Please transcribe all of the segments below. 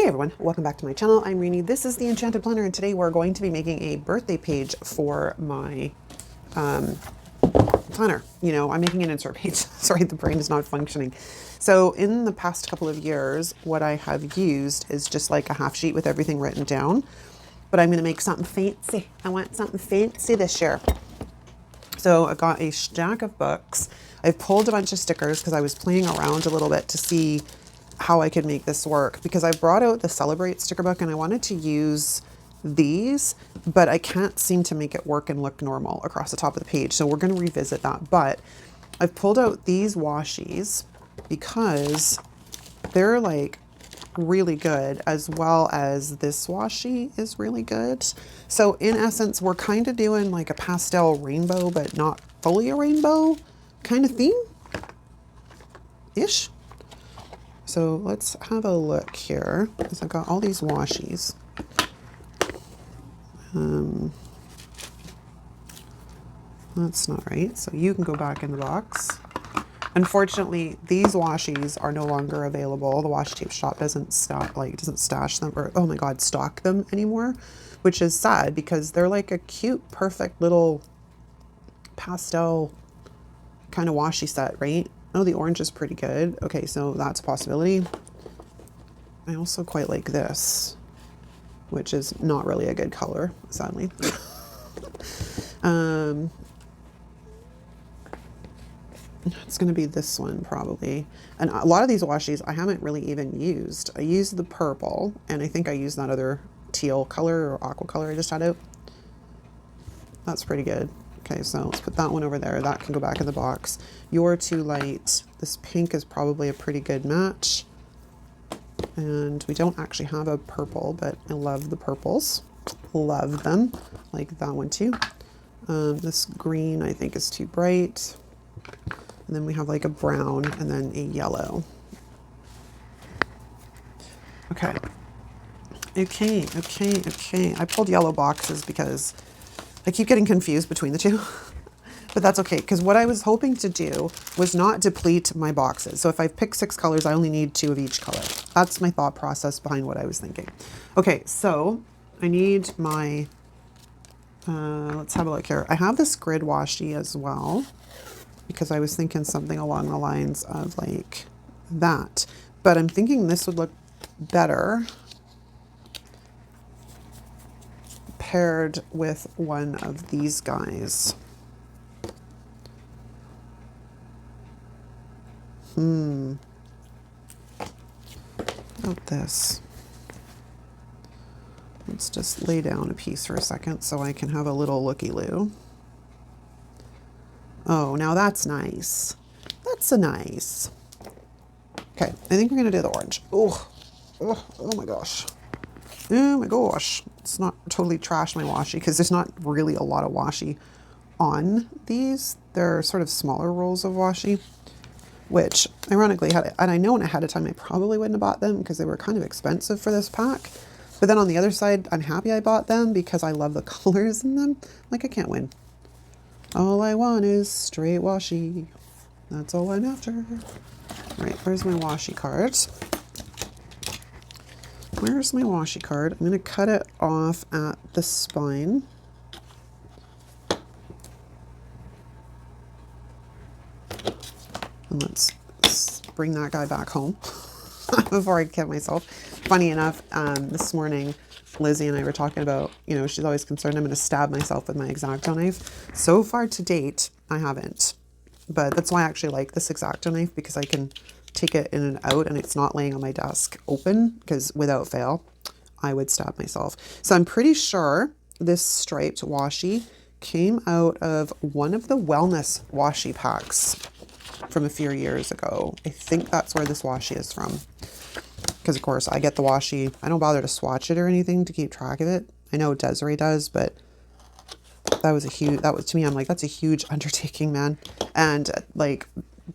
everyone, welcome back to my channel. I'm Rini. This is the Enchanted Planner, and today we're going to be making a birthday page for my planner. You know, I'm making an insert page. Sorry, the brain is not functioning. So in the past couple of years, what I have used is just like a half sheet with everything written down, but I'm going to make something fancy. I want something fancy this year. So I got a stack of books. I've pulled a bunch of stickers because I was playing around a little bit to see how I could make this work, because I brought out the Celebrate sticker book and I wanted to use these, but I can't seem to make it work and look normal across the top of the page. So we're going to revisit that. But I've pulled out these washis because they're like really good, as well as this washi is really good. So in essence, we're kind of doing like a pastel rainbow, but not fully a rainbow kind of theme ish. So let's have a look here, because I've got all these washis. That's not right. So you can go back in the box. Unfortunately, these washis are no longer available. The Washi Tape shop doesn't stash them, or oh my God, stock them anymore, which is sad because they're like a cute, perfect little pastel kind of washi set, right? Oh, the orange is pretty good. Okay, so that's a possibility. I also quite like this, which is not really a good color, sadly. It's going to be this one probably. And a lot of these washis I haven't really even used. I used the purple, and I think I used that other teal color or aqua color I just had out. That's pretty good. Okay, so let's put that one over there. That can go back in the box. You're too light. This pink is probably a pretty good match. And we don't actually have a purple, but I love the purples. Love them. Like that one too. This green I think is too bright. And then we have like a brown and then a yellow. Okay. Okay. I pulled yellow boxes because I keep getting confused between the two, but that's okay, because what I was hoping to do was not deplete my boxes. So if I pick 6 colors, I only need 2 of each color. That's my thought process behind what I was thinking. Okay, so I need my, let's have a look here. I have this grid washi as well, because I was thinking something along the lines of like that, but I'm thinking this would look better paired with one of these guys. About this. Let's just lay down a piece for a second so I can have a little looky-loo. Oh, now that's nice. That's a nice. Okay, I think we're gonna do the orange. Oh my gosh. Oh my gosh. It's not totally trash my washi, because there's not really a lot of washi on these. They're sort of smaller rolls of washi, which ironically had, and I know ahead of time I probably wouldn't have bought them because they were kind of expensive for this pack. But then on the other side, I'm happy I bought them because I love the colors in them. Like, I can't win. All I want is straight washi. That's all I'm after. All right, where's my washi card? Where's my washi card? I'm going to cut it off at the spine. And let's bring that guy back home before I kill myself. Funny enough, this morning, Lizzie and I were talking about, you know, she's always concerned I'm going to stab myself with my X-Acto knife. So far to date, I haven't. But that's why I actually like this X-Acto knife, because I can take it in and out and it's not laying on my desk open, because without fail I would stab myself. So I'm pretty sure this striped washi came out of one of the wellness washi packs from a few years ago. I think that's where this washi is from, because of course I get the washi. I don't bother to swatch it or anything to keep track of it. I know Desiree does, but that was to me, I'm like, that's a huge undertaking, man. And like,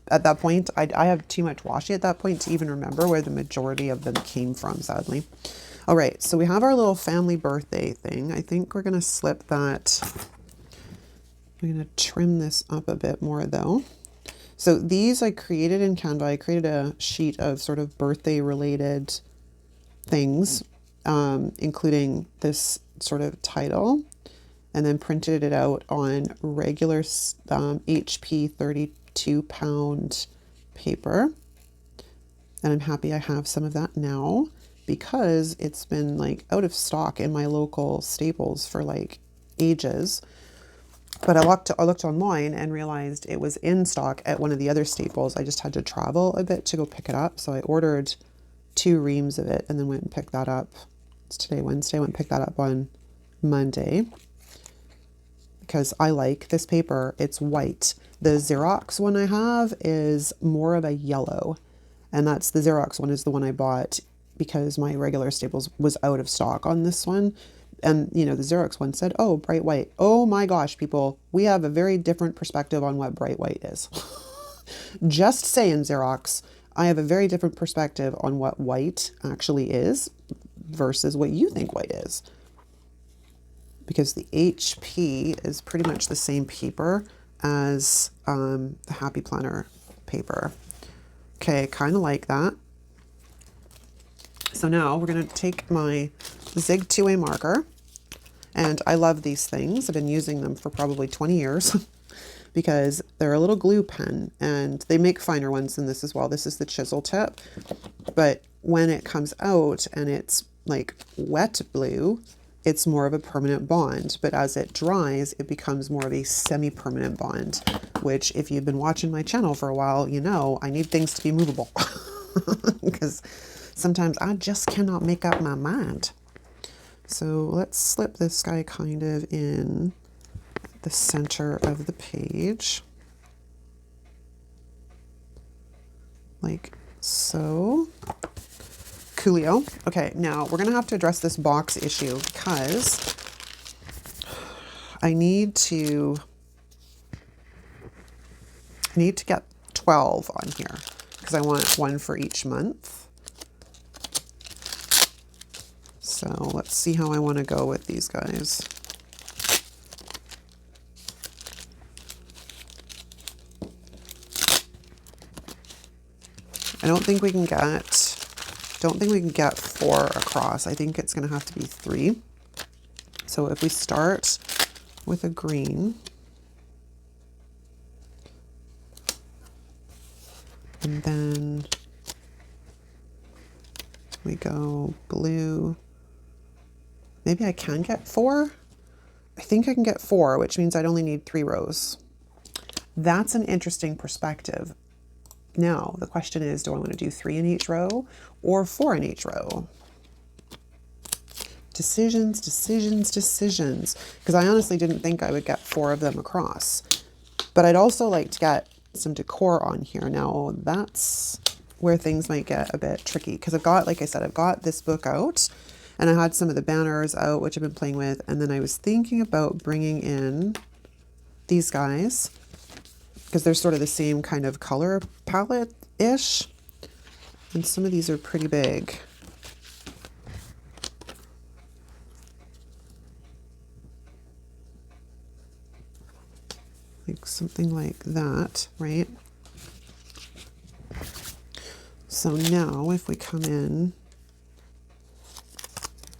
at that point, I have too much washi at that point to even remember where the majority of them came from, sadly. All right, so we have our little family birthday thing. I think we're going to slip that. I'm going to trim this up a bit more though. So these I created in Canva. I created a sheet of sort of birthday related things, including this sort of title, and then printed it out on regular HP 32-pound paper. And I'm happy I have some of that now because it's been like out of stock in my local Staples for like ages. But I looked online and realized it was in stock at one of the other Staples. I just had to travel a bit to go pick it up. So I ordered 2 reams of it and then went and picked that up. It's today, Wednesday. I went and picked that up on Monday because I like this paper. It's white. The Xerox one I have is more of a yellow. And that's the Xerox one is the one I bought because my regular Staples was out of stock on this one. And, you know, the Xerox one said, oh, bright white. Oh my gosh, people, we have a very different perspective on what bright white is. Just saying, Xerox, I have a very different perspective on what white actually is versus what you think white is. Because the HP is pretty much the same paper as the Happy Planner paper. Okay, kind of like that. So now we're going to take my Zig 2A marker, and I love these things. I've been using them for probably 20 years because they're a little glue pen, and they make finer ones than this as well. This is the chisel tip, but when it comes out and it's like wet blue, it's more of a permanent bond, but as it dries, it becomes more of a semi-permanent bond, which if you've been watching my channel for a while, you know I need things to be movable because sometimes I just cannot make up my mind. So let's slip this guy kind of in the center of the page, like so. Coolio. Okay, now we're gonna have to address this box issue because I need to get 12 on here because I want one for each month. So let's see how I want to go with these guys. I don't think we can get 4 across. I think it's going to have to be 3. So if we start with a green, and then we go blue, maybe I can get 4. I think I can get 4, which means I'd only need 3 rows. That's an interesting perspective. Now, the question is, do I want to do 3 in each row or 4 in each row? Decisions, decisions, decisions. Because I honestly didn't think I would get 4 of them across. But I'd also like to get some decor on here. Now, that's where things might get a bit tricky. Because I've got, like I said, I've got this book out. And I had some of the banners out, which I've been playing with. And then I was thinking about bringing in these guys, because they're sort of the same kind of color palette-ish. And some of these are pretty big. Like something like that, right? So now if we come in,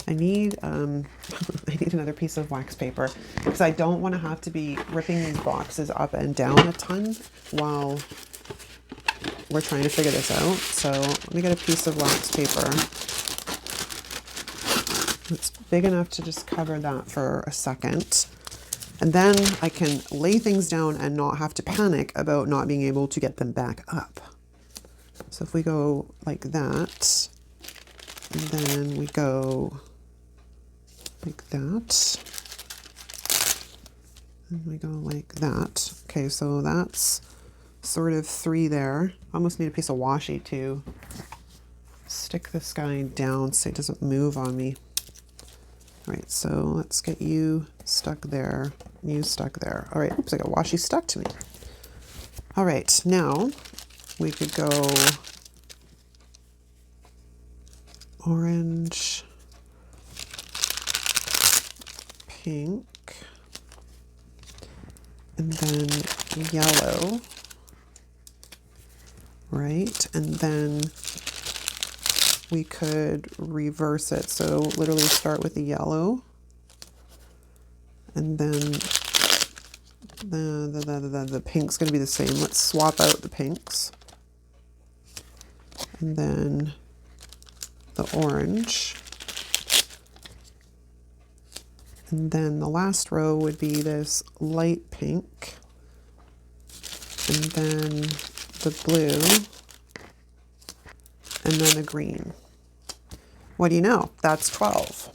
I need I need another piece of wax paper because I don't want to have to be ripping these boxes up and down a ton while we're trying to figure this out. So let me get a piece of wax paper. It's big enough to just cover that for a second. And then I can lay things down and not have to panic about not being able to get them back up. So if we go like that, and then we go like that, and we go like that. Okay, so that's sort of 3 there. I almost need a piece of washi to stick this guy down so it doesn't move on me. All right, so let's get you stuck there, you stuck there. All right, oops, I got washi stuck to me. All right, now we could go orange, pink, and then yellow, right? And then we could reverse it. So literally start with the yellow, and then the pink's going to be the same. Let's swap out the pinks. And then the orange. And then the last row would be this light pink. And then the blue. And then the green. What do you know? That's 12.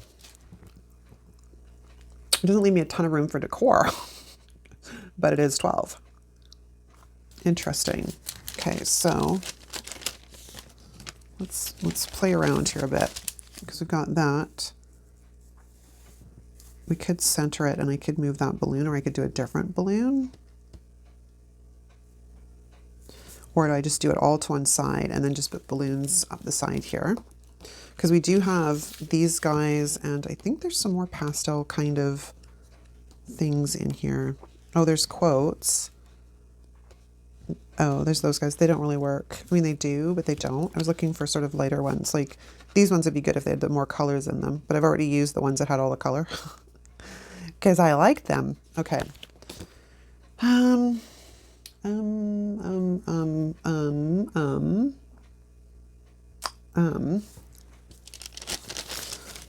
It doesn't leave me a ton of room for decor, but it is 12. Interesting. Okay, so let's play around here a bit, because we've got that. We could center it and I could move that balloon, or I could do a different balloon. Or do I just do it all to one side and then just put balloons up the side here? Because we do have these guys, and I think there's some more pastel kind of things in here. Oh, there's quotes. Oh, there's those guys. They don't really work. I mean, they do, but they don't. I was looking for sort of lighter ones. Like, these ones would be good if they had more colors in them, but I've already used the ones that had all the color because I like them. Okay.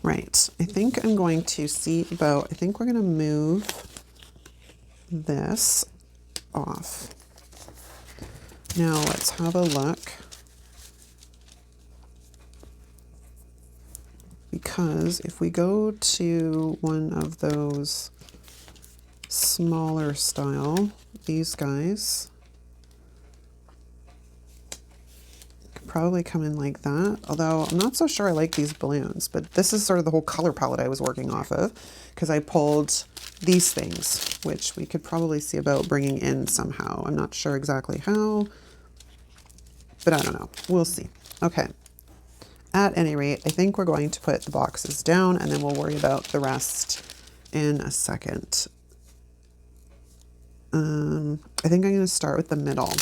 Right. I think I'm going to see about, I think we're going to move this off. Now let's have a look. Because if we go to one of those smaller style, these guys could probably come in like that. Although I'm not so sure I like these balloons, but this is sort of the whole color palette I was working off of, because I pulled these things, which we could probably see about bringing in somehow. I'm not sure exactly how, but I don't know. We'll see. Okay. At any rate, I think we're going to put the boxes down and then we'll worry about the rest in a second. I think I'm going to start with the middle.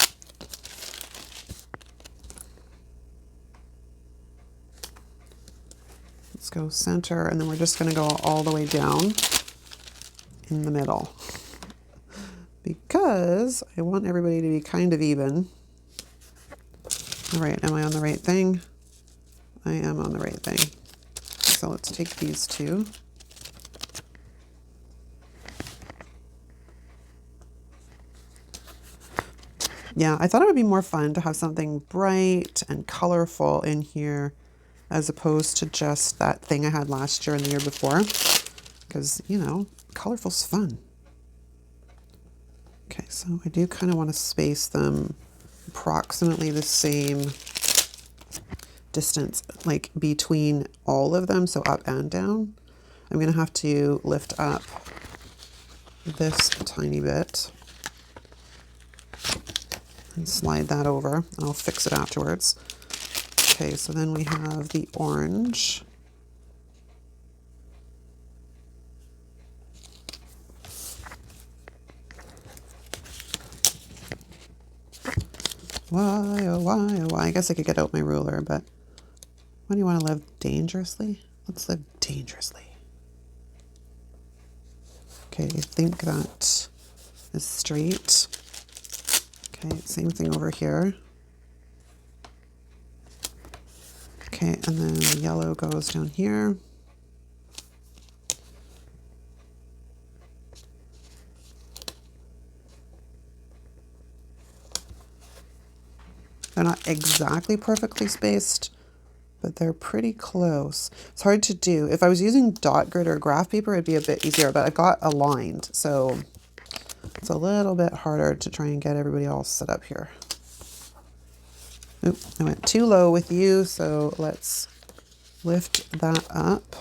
Let's go center, and then we're just going to go all the way down in the middle, because I want everybody to be kind of even. All right, am I on the right thing? I am on the right thing. So let's take these two. Yeah, I thought it would be more fun to have something bright and colorful in here, as opposed to just that thing I had last year and the year before, because, you know, colorful's fun. Okay, so I do kind of want to space them approximately the same distance, like between all of them, so up and down. I'm going to have to lift up this a tiny bit and slide that over, and I'll fix it afterwards. Okay, so then we have the orange. Why, oh why, oh why? I guess I could get out my ruler, but when do you want to live dangerously? Let's live dangerously. Okay, I think that is straight. Okay, same thing over here. Okay, and then the yellow goes down here. They're not exactly perfectly spaced, but they're pretty close. It's hard to do. If I was using dot grid or graph paper, it'd be a bit easier, but I got aligned, so it's a little bit harder to try and get everybody all set up here. Oop, I went too low with you, so let's lift that up.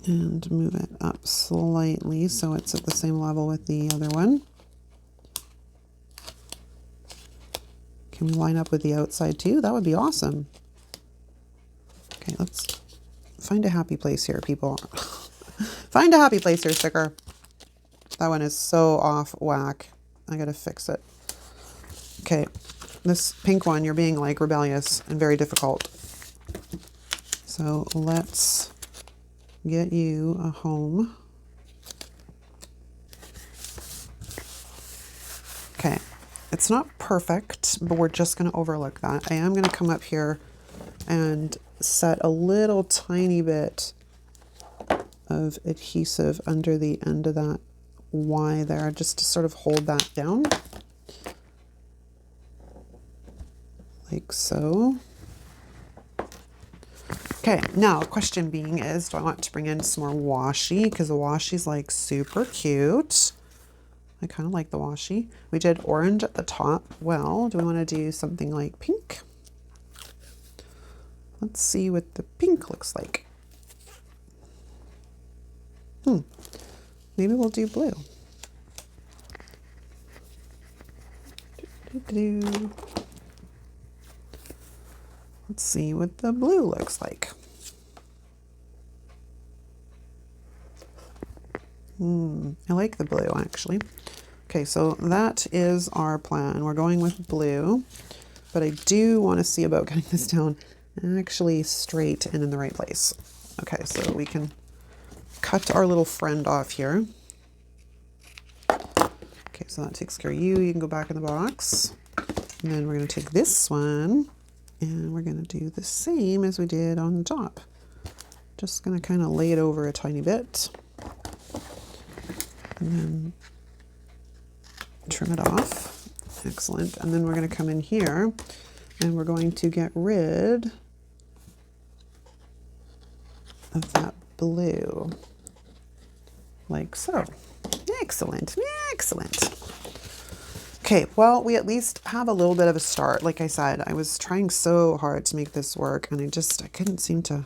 And move it up slightly so it's at the same level with the other one. Can we line up with the outside too? That would be awesome. Okay, let's find a happy place here, people. Find a happy place here, sticker. That one is so off whack. I gotta fix it. Okay, This pink one, you're being like rebellious and very difficult. So let's get you a home. Okay, it's not perfect, but we're just going to overlook that. I am going to come up here and set a little tiny bit of adhesive under the end of that Y there, just to sort of hold that down. Like so. Okay, now the question being is, do I want to bring in some more washi? Because the washi's like super cute. I kind of like the washi. We did orange at the top. Well, do we want to do something like pink? Let's see what the pink looks like. Maybe we'll do blue. Let's see what the blue looks like. I like the blue actually. Okay, so that is our plan. We're going with blue, but I do want to see about getting this down actually straight and in the right place. Okay, so we can cut our little friend off here. Okay, so that takes care of you. You can go back in the box. And then we're going to take this one and we're going to do the same as we did on the top. Just going to kind of lay it over a tiny bit and then trim it off. Excellent. And then we're going to come in here and we're going to get rid of that blue like so. Excellent. Excellent. Okay, well, we at least have a little bit of a start. Like I said, I was trying so hard to make this work and I couldn't seem to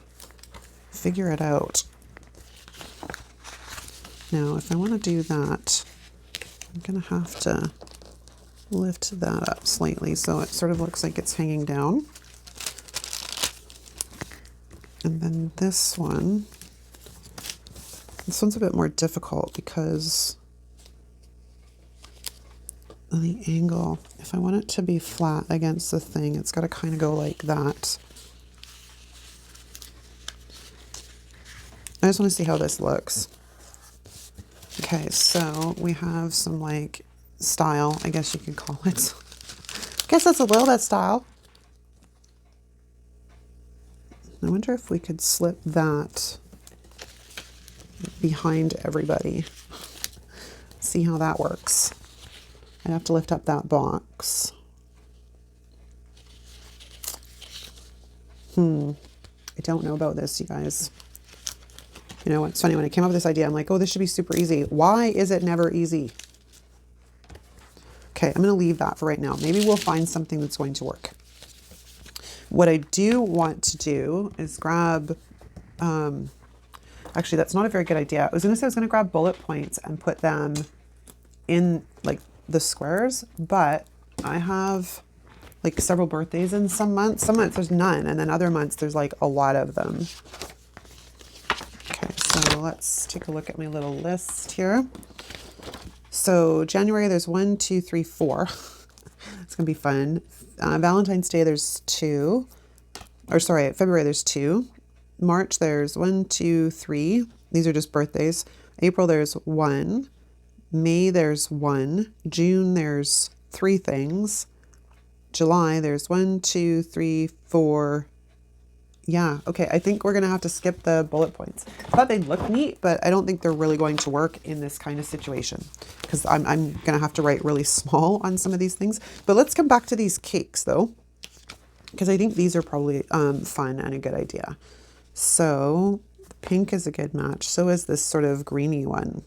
figure it out. Now, if I want to do that, I'm going to have to lift that up slightly so it sort of looks like it's hanging down. And then this one's a bit more difficult because of the angle. If I want it to be flat against the thing, it's got to kind of go like that. I just want to see how this looks. Okay, so we have some like style, I guess you could call it. I guess that's a little bit style. I wonder if we could slip that behind everybody. See how that works. I have to lift up that box. I don't know about this, you guys. You know, it's funny, when I came up with this idea, I'm like, oh, this should be super easy. Why is it never easy? Okay, I'm going to leave that for right now. Maybe we'll find something that's going to work. What I do want to do is grab, actually, that's not a very good idea. I was going to say I was going to grab bullet points and put them in like the squares, but I have like several birthdays in some months. Some months there's none, and then other months there's like a lot of them. Okay, so let's take a look at my little list here. So January, there's 1, 2, 3, 4. It's gonna be fun. Valentine's Day, there's 2. Or sorry, February, there's 2. March, there's 1, 2, 3. These are just birthdays. April, there's 1. May, there's 1. June, there's 3 things. July, there's 1, 2, 3, 4. Yeah, okay, I think we're gonna have to skip the bullet points. I thought they'd look neat, but I don't think they're really going to work in this kind of situation because I'm gonna have to write really small on some of these things. But let's come back to these cakes though, because I think these are probably fun and a good idea. So pink is a good match. So is this sort of greeny one.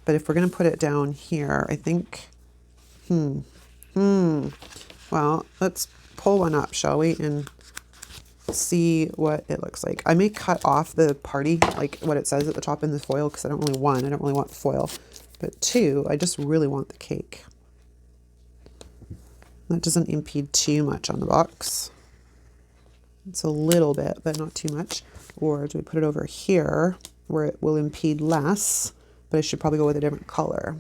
But if we're gonna put it down here, I think, well, let's pull one up, shall we? And see what it looks like. I may cut off the party, like what it says at the top in the foil, because I don't really want the foil. But 2, I just really want the cake. That doesn't impede too much on the box. It's a little bit, but not too much. Or do we put it over here where it will impede less, but I should probably go with a different color.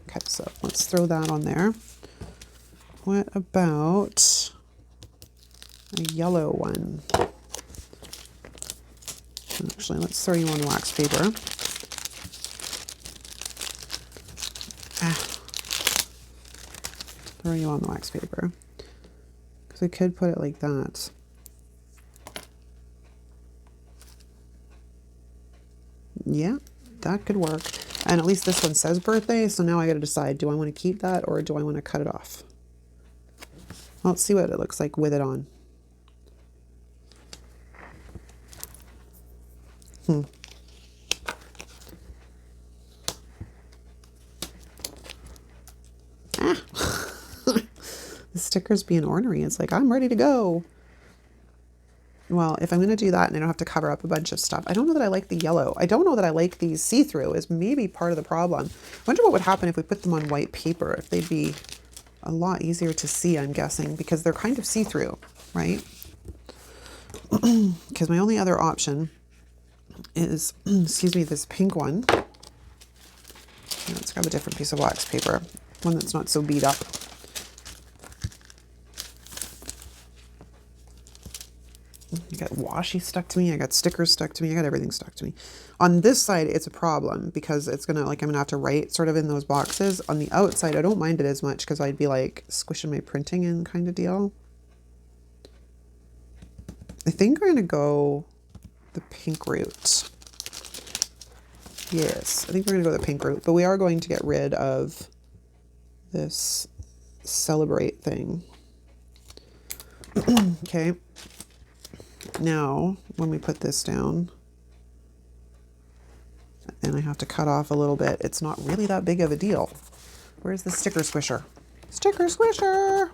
Okay, so let's throw that on there. What about a yellow one? Actually, let's throw you on wax paper. Throw you on the wax paper. Because we could put it like that. Yeah, that could work. And at least this one says birthday, so now I got to decide, do I want to keep that or do I want to cut it off? Well, let's see what it looks like with it on. The sticker's being ornery. It's like, I'm ready to go. Well, if I'm going to do that and I don't have to cover up a bunch of stuff, I don't know that I like the yellow. I don't know that I like these see-through is maybe part of the problem. I wonder what would happen if we put them on white paper, if they'd be a lot easier to see, I'm guessing, because they're kind of see-through, right? Because my only other option is, excuse me, this pink one. Let's grab a different piece of wax paper, one that's not so beat up. I got washi stuck to me. I got stickers stuck to me. I got everything stuck to me. On this side, it's a problem because it's gonna, like, I'm gonna have to write sort of in those boxes. On the outside, I don't mind it as much because I'd be like squishing my printing in kind of deal. I think we're gonna go the pink route. Yes, I think we're gonna go the pink route, but we are going to get rid of this celebrate thing. Okay. Now, when we put this down, and I have to cut off a little bit, it's not really that big of a deal. Where's the sticker squisher? Sticker squisher!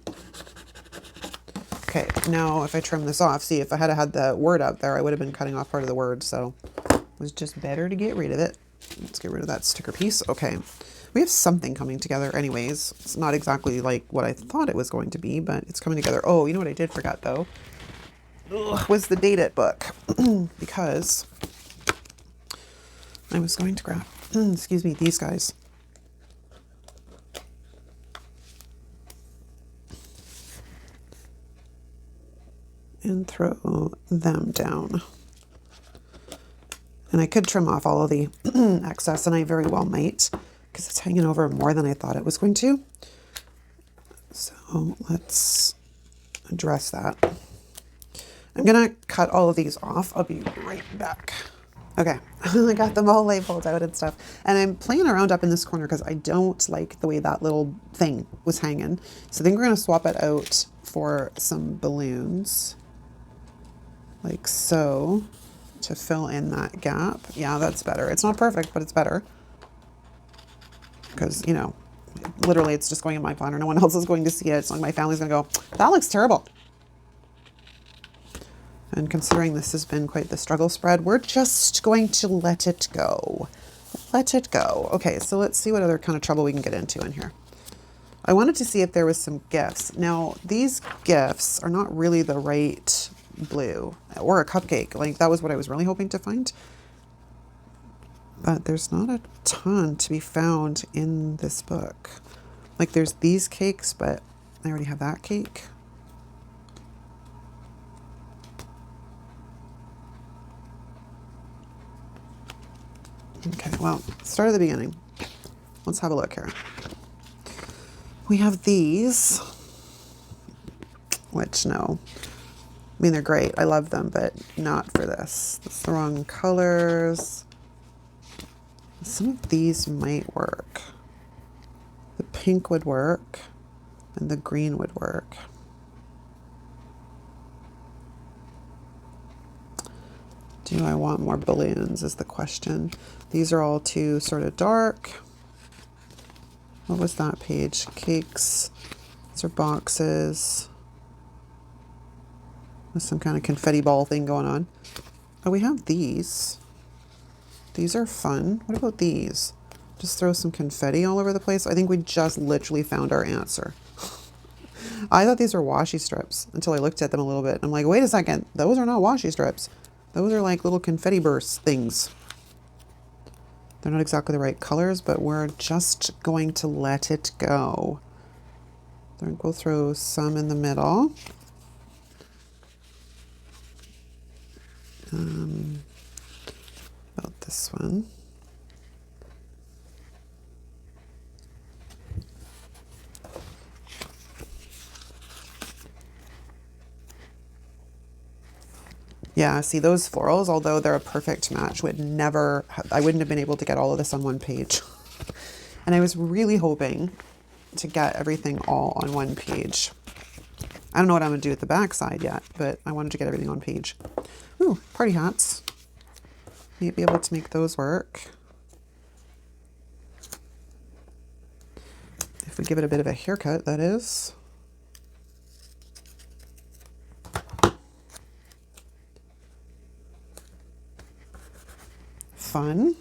Okay, now if I trim this off, see, if I had had the word out there, I would have been cutting off part of the word, so it was just better to get rid of it. Let's get rid of that sticker piece. Okay, we have something coming together anyways. It's not exactly like what I thought it was going to be, but it's coming together. Oh, you know what I did forget, though? Was the date it book. Because I was going to grab, excuse me, these guys. And throw them down. And I could trim off all of the excess, and I very well might, because it's hanging over more than I thought it was going to. So let's address that. I'm gonna cut all of these off. I'll be right back. Okay, I got them all labeled out and stuff. And I'm playing around up in this corner because I don't like the way that little thing was hanging. So I think we're gonna swap it out for some balloons. Like so, to fill in that gap. Yeah, that's better. It's not perfect, but it's better. Because, you know, literally it's just going in my planner. No one else is going to see it. It's like my family's gonna go, that looks terrible. And considering this has been quite the struggle spread, we're just going to let it go. Let it go. Okay, so let's see what other kind of trouble we can get into in here. I wanted to see if there was some gifts. Now, these gifts are not really the right blue or a cupcake. Like, that was what I was really hoping to find. But there's not a ton to be found in this book. Like, there's these cakes, but I already have that cake. Okay, well, start at the beginning. Let's have a look here. We have these, which no, I mean, they're great. I love them, but not for this. It's the wrong colors. Some of these might work. The pink would work, and the green would work. Do I want more balloons is the question. These are all too sort of dark. What was that page? Cakes. These are boxes. With some kind of confetti ball thing going on. Oh, we have these. These are fun. What about these? Just throw some confetti all over the place. I think we just literally found our answer. I thought these were washi strips until I looked at them a little bit. I'm like, wait a second. Those are not washi strips. Those are like little confetti burst things. They're not exactly the right colors, but we're just going to let it go. I think we'll throw some in the middle. About this one. Yeah, see those florals, although they're a perfect match, would never, I wouldn't have been able to get all of this on one page. And I was really hoping to get everything all on one page. I don't know what I'm going to do at the back side yet, but I wanted to get everything on page. Ooh, party hats. Might be able to make those work. If we give it a bit of a haircut, that is. Fun.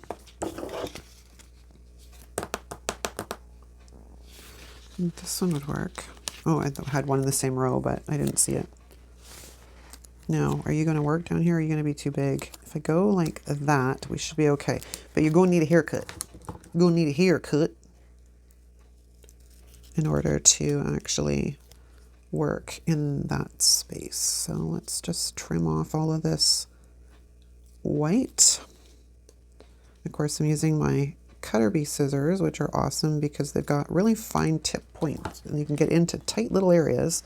This one would work. Oh, I had one in the same row, but I didn't see it. Now, are you going to work down here? Or are you going to be too big? If I go like that, we should be okay. But you're going to need a haircut. You're going to need a haircut in order to actually work in that space. So let's just trim off all of this white. Of course, I'm using my cutter bee scissors, which are awesome because they've got really fine tip points and you can get into tight little areas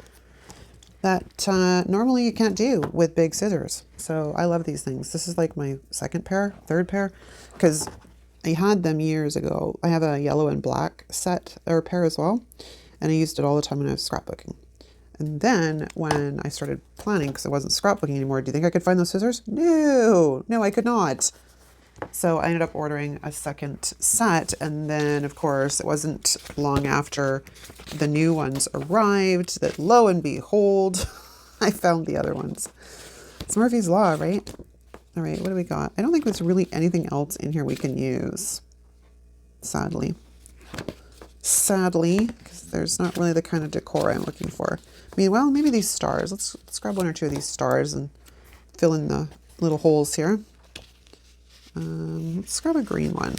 that normally you can't do with big scissors. So I love these things. This is like my third pair, because I had them years ago. I have a yellow and black set or pair as well, and I used it all the time when I was scrapbooking. And then when I started planning, because I wasn't scrapbooking anymore, do you think I could find those scissors? No, I could not. So I ended up ordering a second set, and then of course it wasn't long after the new ones arrived that lo and behold, I found the other ones. It's Murphy's Law, right? All right, what do we got? I don't think there's really anything else in here we can use, sadly. Sadly, because there's not really the kind of decor I'm looking for. I mean, well, maybe these stars. Let's grab one or two of these stars and fill in the little holes here. Let's grab a green one.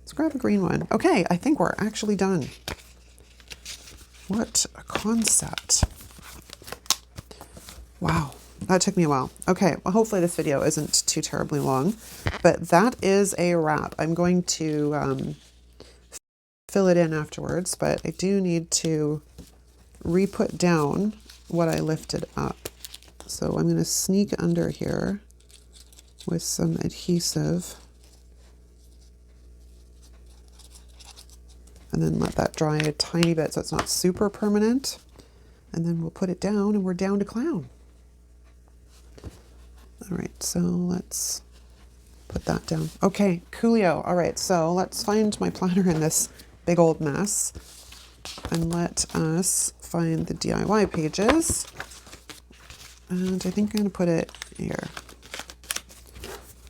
Let's grab a green one. Okay, I think we're actually done. What a concept. Wow, that took me a while. Okay, well, hopefully this video isn't too terribly long, but that is a wrap. I'm going to fill it in afterwards, but I do need to re-put down what I lifted up. So I'm going to sneak under here with some adhesive and then let that dry a tiny bit so it's not super permanent, and then we'll put it down and we're down to clown. All right, so let's put that down. Okay, coolio. All right, so let's find my planner in this big old mess and let us find the DIY pages, and I think I'm gonna put it here.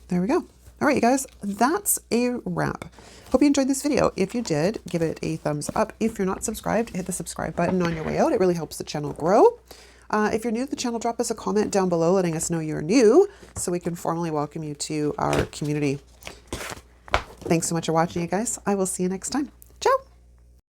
There we go. All right, you guys, that's a wrap. Hope you enjoyed this video. If you did, give it a thumbs up. If you're not subscribed, hit the subscribe button on your way out. It really helps the channel grow. If you're new to the channel, drop us a comment down below letting us know you're new so we can formally welcome you to our community. Thanks so much for watching, you guys. I will see you next time. Ciao.